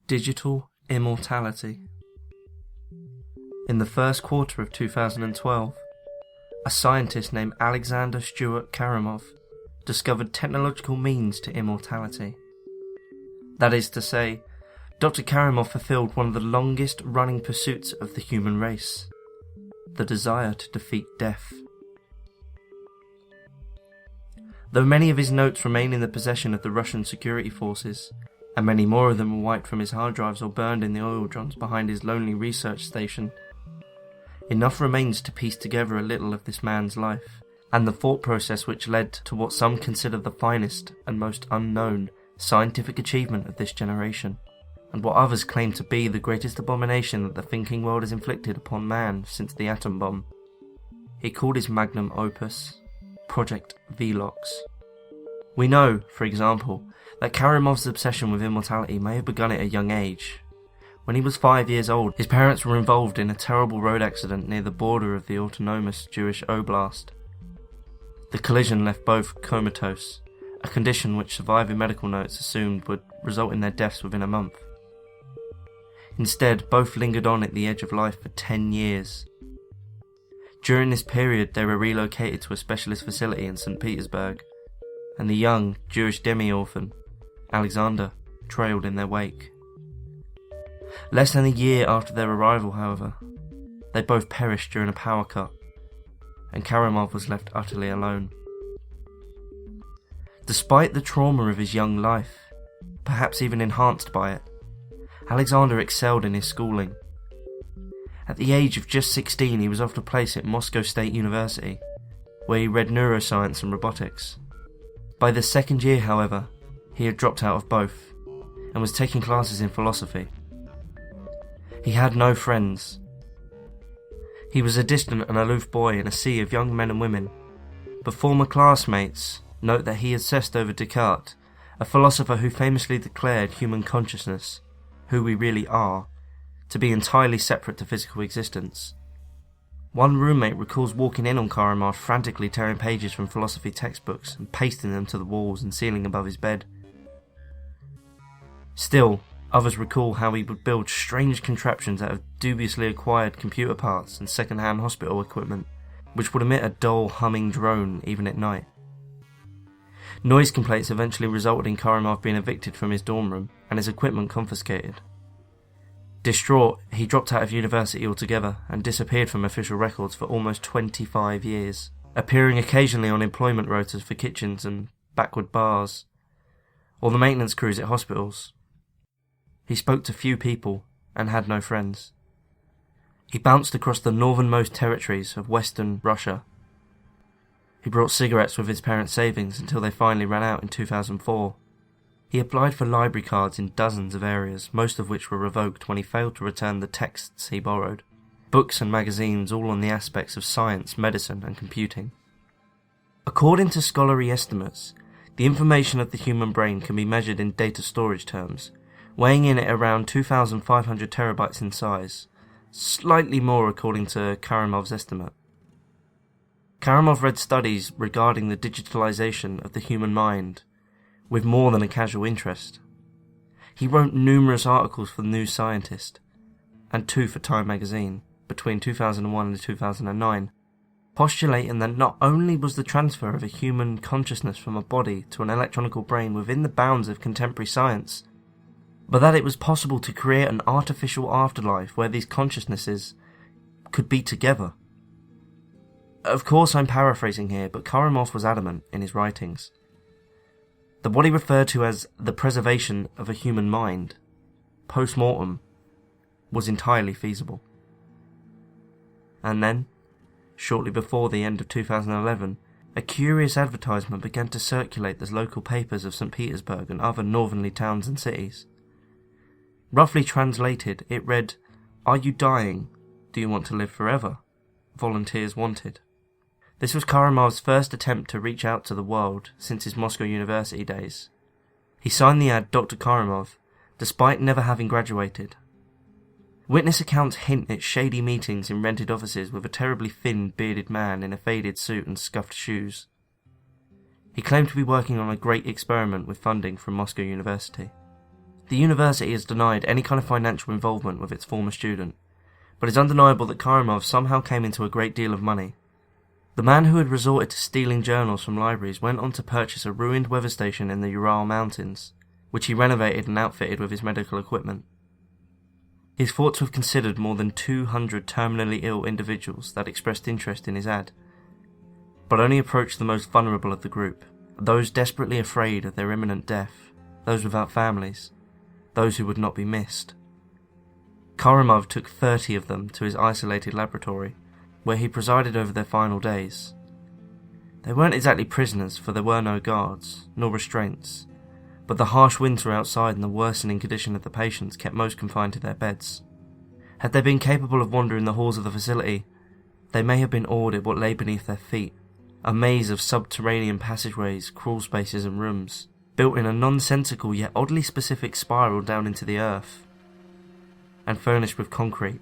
Digital immortality. In the first quarter of 2012, a scientist named Alexander Stuart Karamov discovered technological means to immortality. That is to say, Dr. Karamov fulfilled one of the longest running pursuits of the human race, the desire to defeat death. Though many of his notes remain in the possession of the Russian security forces, and many more of them were wiped from his hard drives or burned in the oil drums behind his lonely research station, enough remains to piece together a little of this man's life, and the thought process which led to what some consider the finest and most unknown scientific achievement of this generation, and what others claim to be the greatest abomination that the thinking world has inflicted upon man since the atom bomb. He called his magnum opus Project Velox. We know, for example, that Karamov's obsession with immortality may have begun at a young age. When he was 5 years old, his parents were involved in a terrible road accident near the border of the autonomous Jewish Oblast. The collision left both comatose, a condition which surviving medical notes assumed would result in their deaths within a month. Instead, both lingered on at the edge of life for 10 years. During this period, they were relocated to a specialist facility in St. Petersburg, and the young Jewish demi-orphan, Alexander, trailed in their wake. Less than a year after their arrival, however, they both perished during a power cut, and Karamov was left utterly alone. Despite the trauma of his young life, perhaps even enhanced by it, Alexander excelled in his schooling. At the age of just 16, he was offered a place at Moscow State University, where he read neuroscience and robotics. By the second year, however, he had dropped out of both, and was taking classes in philosophy. He had no friends. He was a distant and aloof boy in a sea of young men and women, but former classmates note that he obsessed over Descartes, a philosopher who famously declared human consciousness, who we really are, to be entirely separate to physical existence. One roommate recalls walking in on Karamov frantically tearing pages from philosophy textbooks and pasting them to the walls and ceiling above his bed. Still, others recall how he would build strange contraptions out of dubiously acquired computer parts and second-hand hospital equipment, which would emit a dull humming drone even at night. Noise complaints eventually resulted in Karamov being evicted from his dorm room and his equipment confiscated. Distraught, he dropped out of university altogether and disappeared from official records for almost 25 years, appearing occasionally on employment rotas for kitchens and backward bars, or the maintenance crews at hospitals. He spoke to few people and had no friends. He bounced across the northernmost territories of western Russia. He brought cigarettes with his parents' savings until they finally ran out in 2004. He applied for library cards in dozens of areas, most of which were revoked when he failed to return the texts he borrowed. Books and magazines all on the aspects of science, medicine and computing. According to scholarly estimates, the information of the human brain can be measured in data storage terms, weighing in at around 2,500 terabytes in size, slightly more according to Karamov's estimate. Karamov read studies regarding the digitalization of the human mind with more than a casual interest. He wrote numerous articles for the New Scientist, and 2 for Time magazine, between 2001 and 2009, postulating that not only was the transfer of a human consciousness from a body to an electronic brain within the bounds of contemporary science, but that it was possible to create an artificial afterlife where these consciousnesses could be together. Of course I'm paraphrasing here, but Karamov was adamant in his writings that what he referred to as the preservation of a human mind, post-mortem, was entirely feasible. And then, shortly before the end of 2011, a curious advertisement began to circulate the local papers of St. Petersburg and other northernly towns and cities. Roughly translated, it read, "Are you dying? Do you want to live forever? Volunteers wanted." This was Karamov's first attempt to reach out to the world since his Moscow University days. He signed the ad Dr. Karamov, despite never having graduated. Witness accounts hint at shady meetings in rented offices with a terribly thin, bearded man in a faded suit and scuffed shoes. He claimed to be working on a great experiment with funding from Moscow University. The university has denied any kind of financial involvement with its former student, but it's undeniable that Karamov somehow came into a great deal of money. The man who had resorted to stealing journals from libraries went on to purchase a ruined weather station in the Ural Mountains, which he renovated and outfitted with his medical equipment. He is thought to have considered more than 200 terminally ill individuals that expressed interest in his ad, but only approached the most vulnerable of the group, those desperately afraid of their imminent death, those without families, those who would not be missed. Karamov took 30 of them to his isolated laboratory, where he presided over their final days. They weren't exactly prisoners, for there were no guards, nor restraints, but the harsh winter outside and the worsening condition of the patients kept most confined to their beds. Had they been capable of wandering the halls of the facility, they may have been awed at what lay beneath their feet, a maze of subterranean passageways, crawl spaces and rooms, built in a nonsensical yet oddly specific spiral down into the earth, and furnished with concrete.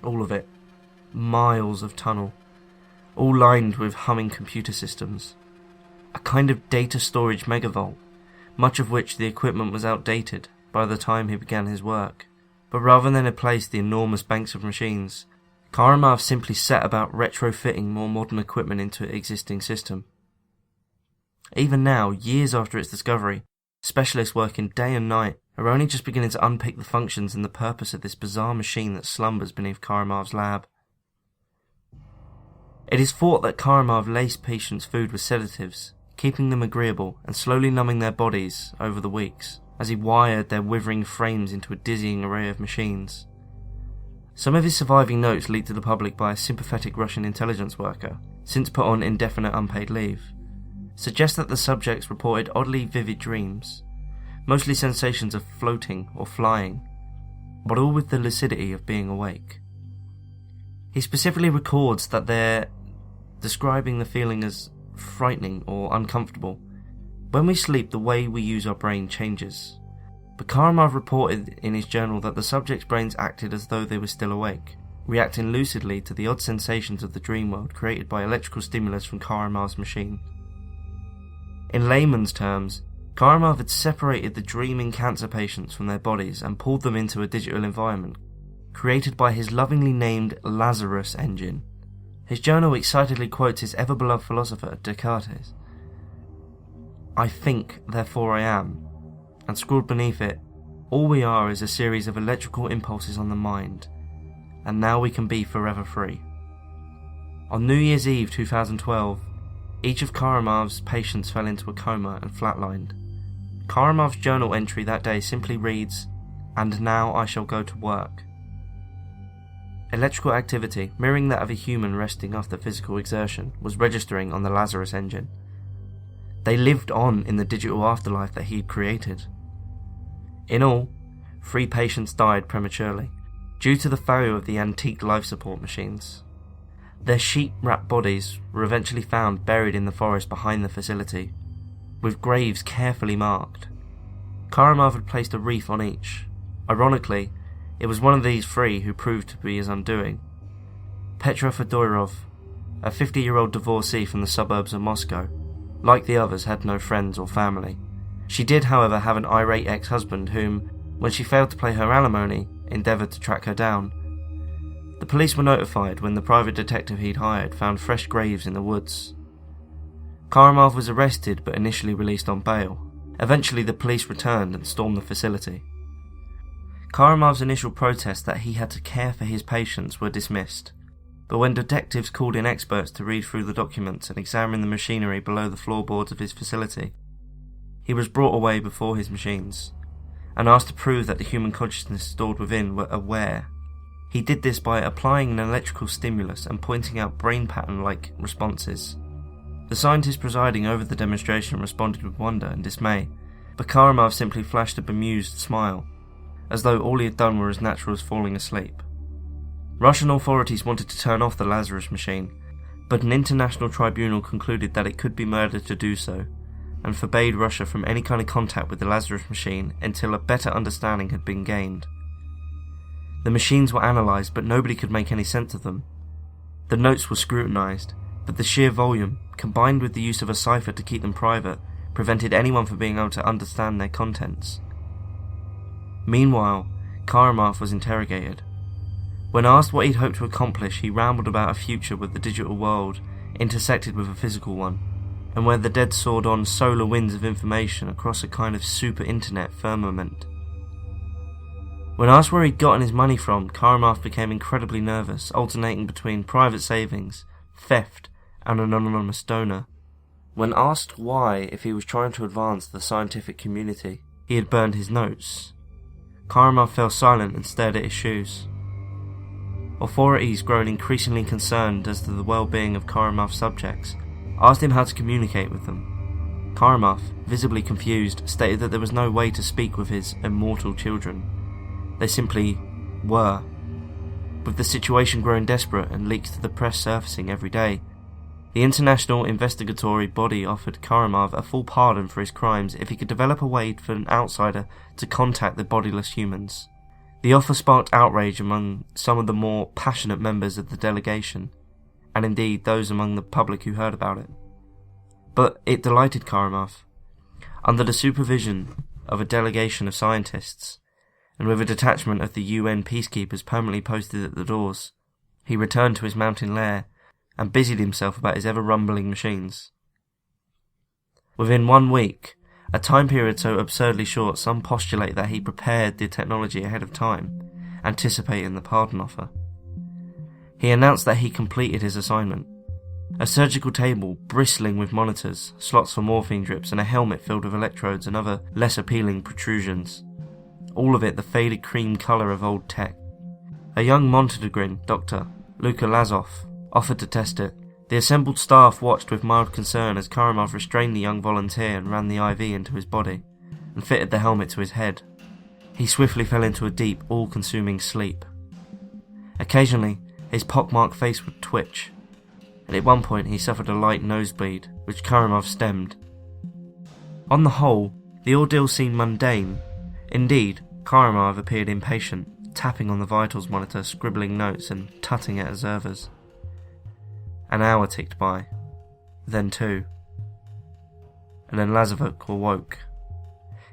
All of it. Miles of tunnel, all lined with humming computer systems. A kind of data storage megavault, much of which the equipment was outdated by the time he began his work. But rather than replace the enormous banks of machines, Karamov simply set about retrofitting more modern equipment into the existing system. Even now, years after its discovery, specialists working day and night are only just beginning to unpick the functions and the purpose of this bizarre machine that slumbers beneath Karamov's lab. It is thought that Karamov laced patients' food with sedatives, keeping them agreeable and slowly numbing their bodies over the weeks, as he wired their withering frames into a dizzying array of machines. Some of his surviving notes leaked to the public by a sympathetic Russian intelligence worker, since put on indefinite unpaid leave, suggest that the subjects reported oddly vivid dreams, mostly sensations of floating or flying, but all with the lucidity of being awake. He specifically records that they're describing the feeling as frightening or uncomfortable. When we sleep, the way we use our brain changes. But Karamov reported in his journal that the subjects' brains acted as though they were still awake, reacting lucidly to the odd sensations of the dream world created by electrical stimulus from Karamov's machine. In layman's terms, Karamov had separated the dreaming cancer patients from their bodies and pulled them into a digital environment, created by his lovingly named Lazarus engine. His journal excitedly quotes his ever-beloved philosopher Descartes, "I think, therefore I am," and scrawled beneath it, "All we are is a series of electrical impulses on the mind, and now we can be forever free." On New Year's Eve 2012, each of Karamov's patients fell into a coma and flatlined. Karamov's journal entry that day simply reads, "And now I shall go to work." Electrical activity, mirroring that of a human resting after physical exertion, was registering on the Lazarus engine. They lived on in the digital afterlife that he had created. In all, 3 patients died prematurely, due to the failure of the antique life support machines. Their sheet-wrapped bodies were eventually found buried in the forest behind the facility, with graves carefully marked. Karamov had placed a wreath on each. Ironically, it was one of these 3 who proved to be his undoing. Petra Fedorov, a 50-year-old divorcee from the suburbs of Moscow, like the others, had no friends or family. She did, however, have an irate ex-husband whom, when she failed to pay her alimony, endeavoured to track her down. The police were notified when the private detective he'd hired found fresh graves in the woods. Karamov was arrested but initially released on bail. Eventually the police returned and stormed the facility. Karamov's initial protests that he had to care for his patients were dismissed, but when detectives called in experts to read through the documents and examine the machinery below the floorboards of his facility, he was brought away before his machines, and asked to prove that the human consciousness stored within were aware. He did this by applying an electrical stimulus and pointing out brain pattern-like responses. The scientist presiding over the demonstration responded with wonder and dismay, but Karamov simply flashed a bemused smile, as though all he had done were as natural as falling asleep. Russian authorities wanted to turn off the Lazarus machine, but an international tribunal concluded that it could be murder to do so, and forbade Russia from any kind of contact with the Lazarus machine until a better understanding had been gained. The machines were analysed, but nobody could make any sense of them. The notes were scrutinised, but the sheer volume, combined with the use of a cipher to keep them private, prevented anyone from being able to understand their contents. Meanwhile, Karamov was interrogated. When asked what he'd hoped to accomplish, he rambled about a future where the digital world intersected with a physical one, and where the dead soared on solar winds of information across a kind of super-internet firmament. When asked where he'd gotten his money from, Karamov became incredibly nervous, alternating between private savings, theft, and an anonymous donor. When asked why, if he was trying to advance the scientific community, he had burned his notes, Karamov fell silent and stared at his shoes. Authorities, grown increasingly concerned as to the well-being of Karamov's subjects, asked him how to communicate with them. Karamov, visibly confused, stated that there was no way to speak with his immortal children. They simply were. With the situation growing desperate and leaks to the press surfacing every day, the international investigatory body offered Karamov a full pardon for his crimes if he could develop a way for an outsider to contact the bodiless humans. The offer sparked outrage among some of the more passionate members of the delegation, and indeed those among the public who heard about it. But it delighted Karamov. Under the supervision of a delegation of scientists, and with a detachment of the UN peacekeepers permanently posted at the doors, he returned to his mountain lair and busied himself about his ever-rumbling machines. Within 1 week, a time period so absurdly short, some postulate that he prepared the technology ahead of time, anticipating the pardon offer. He announced that he completed his assignment. A surgical table bristling with monitors, slots for morphine drips, and a helmet filled with electrodes and other less appealing protrusions. All of it the faded cream colour of old tech. A young Montenegrin doctor, Luka Lazov, offered to test it. The assembled staff watched with mild concern as Karamov restrained the young volunteer and ran the IV into his body, and fitted the helmet to his head. He swiftly fell into a deep, all-consuming sleep. Occasionally, his pockmarked face would twitch, and at one point he suffered a light nosebleed, which Karamov stemmed. On the whole, the ordeal seemed mundane. Indeed, Karamov appeared impatient, tapping on the vitals monitor, scribbling notes, and tutting at observers. An hour ticked by, then 2, and then Lazaruk awoke.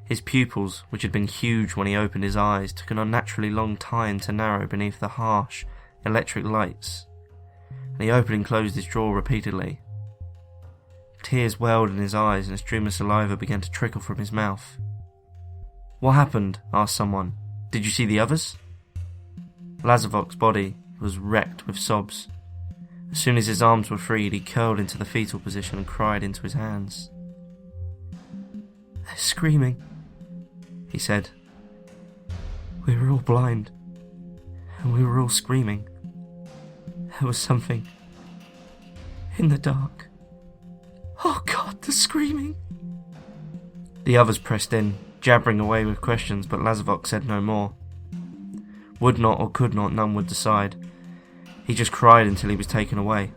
His pupils, which had been huge when he opened his eyes, took an unnaturally long time to narrow beneath the harsh, electric lights, and he opened and closed his jaw repeatedly. Tears welled in his eyes and a stream of saliva began to trickle from his mouth. "What happened?" asked someone. "Did you see the others?" Lazaruk's body was wrecked with sobs. As soon as his arms were freed, he curled into the fetal position and cried into his hands. "They're screaming," he said. "We were all blind, and we were all screaming. There was something in the dark. Oh God, the screaming!" The others pressed in, jabbering away with questions, but Lazaruk said no more. Would not or could not, none would decide. He just cried until he was taken away.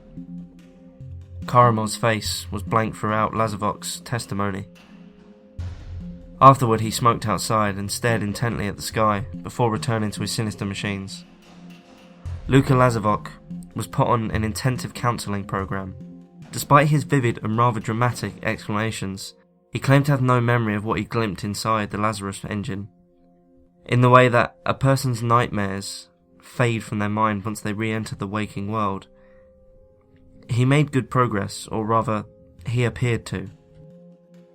Karamov's face was blank throughout Lazaruk's testimony. Afterward, he smoked outside and stared intently at the sky before returning to his sinister machines. Luka Lazaruk was put on an intensive counselling program. Despite his vivid and rather dramatic explanations, he claimed to have no memory of what he glimpsed inside the Lazarus engine. In the way that a person's nightmares fade from their mind once they re-enter the waking world. He made good progress, or rather, he appeared to.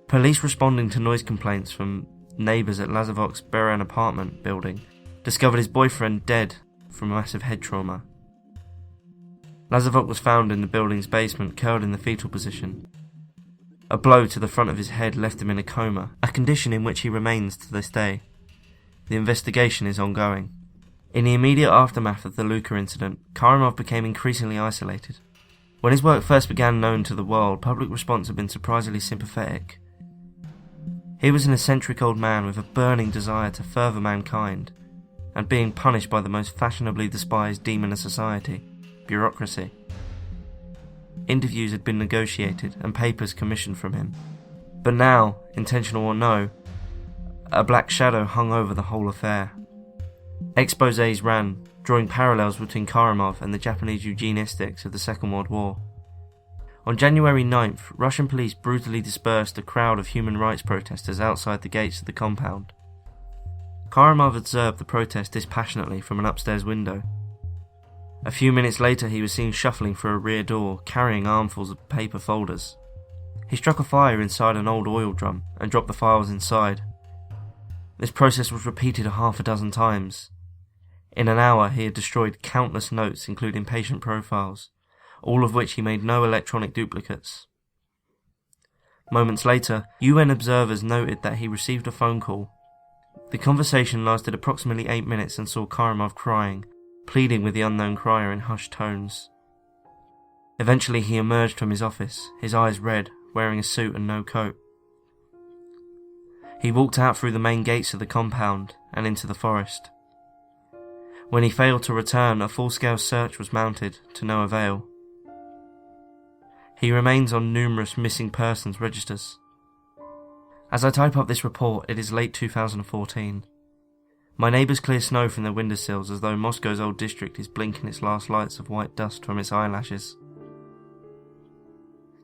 Police responding to noise complaints from neighbours at Lazaruk's Beran apartment building discovered his boyfriend dead from massive head trauma. Lazaruk was found in the building's basement, curled in the fetal position. A blow to the front of his head left him in a coma, a condition in which he remains to this day. The investigation is ongoing. In the immediate aftermath of the Luka incident, Karamov became increasingly isolated. When his work first began known to the world, public response had been surprisingly sympathetic. He was an eccentric old man with a burning desire to further mankind, and being punished by the most fashionably despised demon of society, bureaucracy. Interviews had been negotiated and papers commissioned from him. But now, intentional or no, a black shadow hung over the whole affair. Exposés ran, drawing parallels between Karamov and the Japanese eugenistics of the Second World War. On January 9th, Russian police brutally dispersed a crowd of human rights protesters outside the gates of the compound. Karamov observed the protest dispassionately from an upstairs window. A few minutes later he was seen shuffling through a rear door, carrying armfuls of paper folders. He struck a fire inside an old oil drum and dropped the files inside. This process was repeated 6 times. In an hour he had destroyed countless notes, including patient profiles, all of which he made no electronic duplicates. Moments later, UN observers noted that he received a phone call. The conversation lasted approximately 8 minutes and saw Karamov crying, pleading with the unknown crier in hushed tones. Eventually he emerged from his office, his eyes red, wearing a suit and no coat. He walked out through the main gates of the compound and into the forest. When he failed to return, a full-scale search was mounted, to no avail. He remains on numerous missing persons registers. As I type up this report, it is late 2014. My neighbours clear snow from their windowsills as though Moscow's old district is blinking its last lights of white dust from its eyelashes.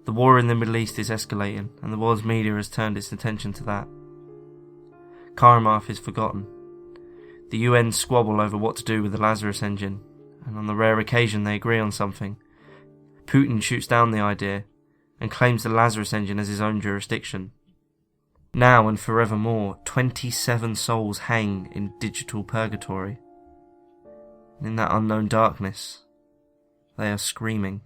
The war in the Middle East is escalating, and the world's media has turned its attention to that. Karamov is forgotten. The UN squabble over what to do with the Lazarus engine, and on the rare occasion they agree on something, Putin shoots down the idea and claims the Lazarus engine as his own jurisdiction. Now and forevermore, 27 souls hang in digital purgatory. In that unknown darkness, they are screaming.